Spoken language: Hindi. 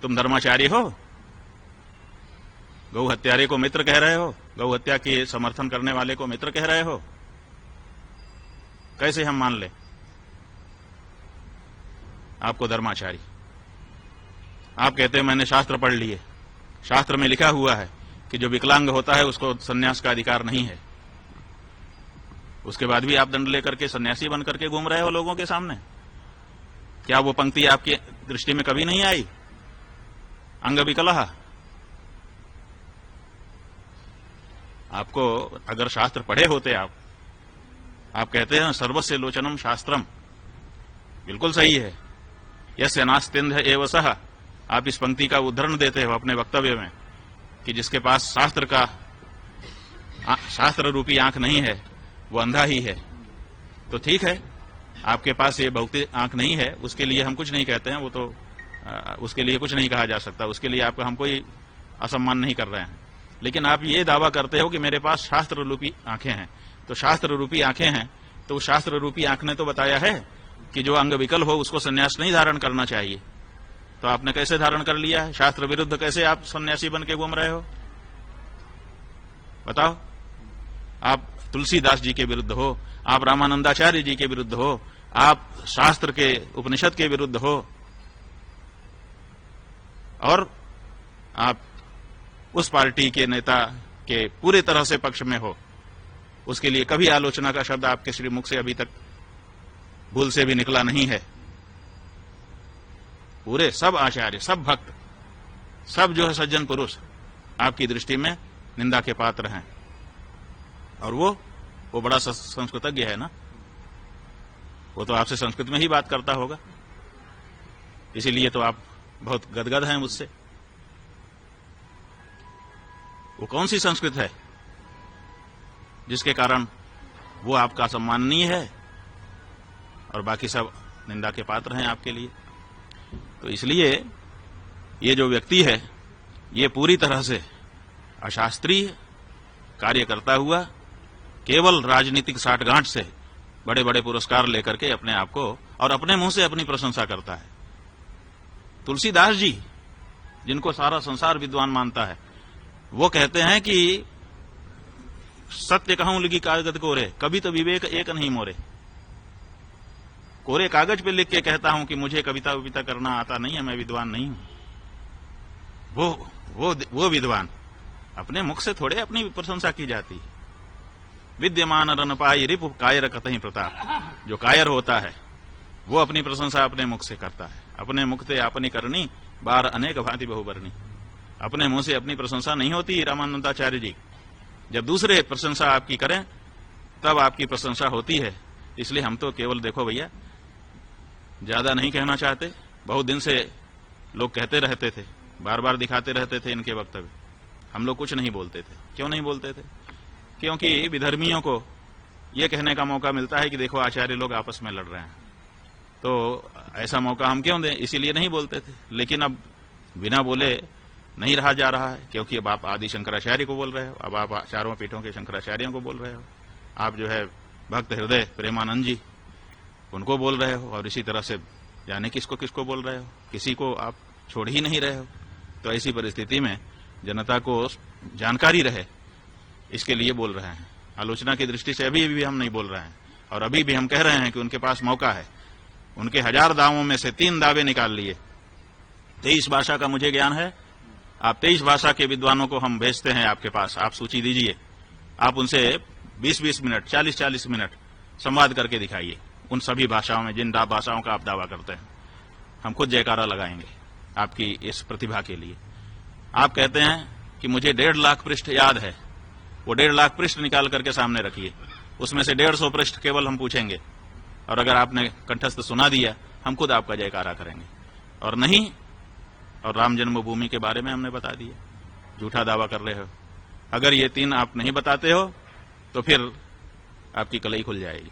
तुम धर्माचारी हो? गौ हत्यारे को मित्र कह रहे हो? गौ हत्या के समर्थन करने वाले को मित्र कह रहे हो? कैसे हम मान ले आपको धर्माचारी? आप कहते हैं मैंने शास्त्र पढ़ लिए, शास्त्र में लिखा हुआ है कि जो विकलांग होता है उसको सन्यास का अधिकार नहीं है। उसके बाद भी आप दंड लेकर के सन्यासी बन करके घूम रहे हो लोगों के सामने। क्या वो पंक्ति आपकी दृष्टि में कभी नहीं आई? अंग विकलः। आपको अगर शास्त्र पढ़े होते आप कहते हैं सर्वस्य लोचनम शास्त्रम, बिल्कुल सही है। यस्य नास्त्यन्ध एव सः। आप इस पंक्ति का उदाहरण देते हो अपने वक्तव्य में कि जिसके पास शास्त्र रूपी आंख नहीं है वो अंधा ही है। तो ठीक है, आपके पास ये भौतिक आंख नहीं है, उसके लिए हम कुछ नहीं कहते हैं, वो तो उसके लिए कुछ नहीं कहा जा सकता, उसके लिए आपका हम कोई असम्मान नहीं कर रहे हैं। लेकिन आप ये दावा करते हो कि मेरे पास शास्त्र रूपी आंखें हैं। तो शास्त्र रूपी आंखें हैं तो शास्त्र रूपी आंख ने तो बताया है कि जो अंग विकल हो उसको सन्यास नहीं धारण करना चाहिए। तो आपने कैसे धारण कर लिया है? शास्त्र विरुद्ध कैसे आप सन्यासी बन के घूम रहे हो? बताओ। आप तुलसीदास जी के विरुद्ध हो, आप रामानंदाचार्य जी के विरुद्ध हो, आप शास्त्र के उपनिषद के विरुद्ध हो, और आप उस पार्टी के नेता के पूरे तरह से पक्ष में हो। उसके लिए कभी आलोचना का शब्द आपके श्रीमुख से अभी तक भूल से भी निकला नहीं है। पूरे सब आचार्य, सब भक्त, सब जो है सज्जन पुरुष आपकी दृष्टि में निंदा के पात्र हैं। और वो बड़ा संस्कृतज्ञ है ना, वो तो आपसे संस्कृत में ही बात करता होगा, इसीलिए तो आप बहुत गदगद हैं मुझसे। वो कौन सी संस्कृत है जिसके कारण वो आपका सम्माननीय है और बाकी सब निंदा के पात्र हैं आपके लिए? तो इसलिए ये जो व्यक्ति है ये पूरी तरह से अशास्त्रीय कार्य करता हुआ केवल राजनीतिक साठगांठ से बड़े बड़े पुरस्कार लेकर के अपने आप को और अपने मुंह से अपनी प्रशंसा करता है। तुलसीदास जी, जिनको सारा संसार विद्वान मानता है, वो कहते हैं कि सत्य कहूं लिखी कागज कोरे, कभी तो विवेक एक नहीं मोरे। कोरे कागज पे लिख के कहता हूं कि मुझे कविता विविता करना आता नहीं है, मैं विद्वान नहीं हूं। वो विद्वान, अपने मुख से थोड़े अपनी प्रशंसा की जाती है। विद्यमान रन पाई रिपु कायर कतहि प्रताप। जो कायर होता है वो अपनी प्रशंसा अपने मुख से करता है। अपने मुख से अपनी करनी बार अनेक भांति बहुबरनी। अपने मुंह से अपनी प्रशंसा नहीं होती रामानंदाचार्य जी। जब दूसरे प्रशंसा आपकी करें तब आपकी प्रशंसा होती है। इसलिए हम तो केवल देखो भैया, ज्यादा नहीं कहना चाहते। बहुत दिन से लोग कहते रहते थे, बार बार दिखाते रहते थे इनके वक्तव्य, हम लोग कुछ नहीं बोलते थे। क्यों नहीं बोलते थे? क्योंकि विधर्मियों को यह कहने का मौका मिलता है कि देखो आचार्य लोग आपस में लड़ रहे हैं, तो ऐसा मौका हम क्यों दें, इसीलिए नहीं बोलते थे। लेकिन अब बिना बोले नहीं रहा जा रहा है, क्योंकि अब आप आदि शंकराचार्य को बोल रहे हो, अब आप चारों पीठों के शंकराचार्यों को बोल रहे हो, आप जो है भक्त हृदय प्रेमानंद जी उनको बोल रहे हो, और इसी तरह से जाने किसको किसको बोल रहे हो, किसी को आप छोड़ ही नहीं रहे हो। तो ऐसी परिस्थिति में जनता को जानकारी रहे इसके लिए बोल रहे हैं। आलोचना की दृष्टि से अभी भी हम नहीं बोल रहे हैं, और अभी भी हम कह रहे हैं कि उनके पास मौका है। उनके 1000 दावों में से 3 दावे निकाल लिए। 23 भाषा का मुझे ज्ञान है, आप 23 भाषा के विद्वानों को हम भेजते हैं आपके पास, आप सूची दीजिए। आप उनसे 20-20 मिनट, 40-40 मिनट संवाद करके दिखाइए उन सभी भाषाओं में जिन भाषाओं का आप दावा करते हैं। हम खुद जयकारा लगाएंगे आपकी इस प्रतिभा के लिए। आप कहते हैं कि मुझे 1.5 लाख पृष्ठ याद है, वो 1.5 लाख पृष्ठ निकाल करके सामने रखिए, उसमें से 150 पृष्ठ केवल हम पूछेंगे, और अगर आपने कंठस्थ सुना दिया हम खुद आपका जयकारा करेंगे। और नहीं, और राम जन्मभूमि के बारे में हमने बता दिया, झूठा दावा कर रहे हो। अगर ये 3 आप नहीं बताते हो तो फिर आपकी कलई खुल जाएगी।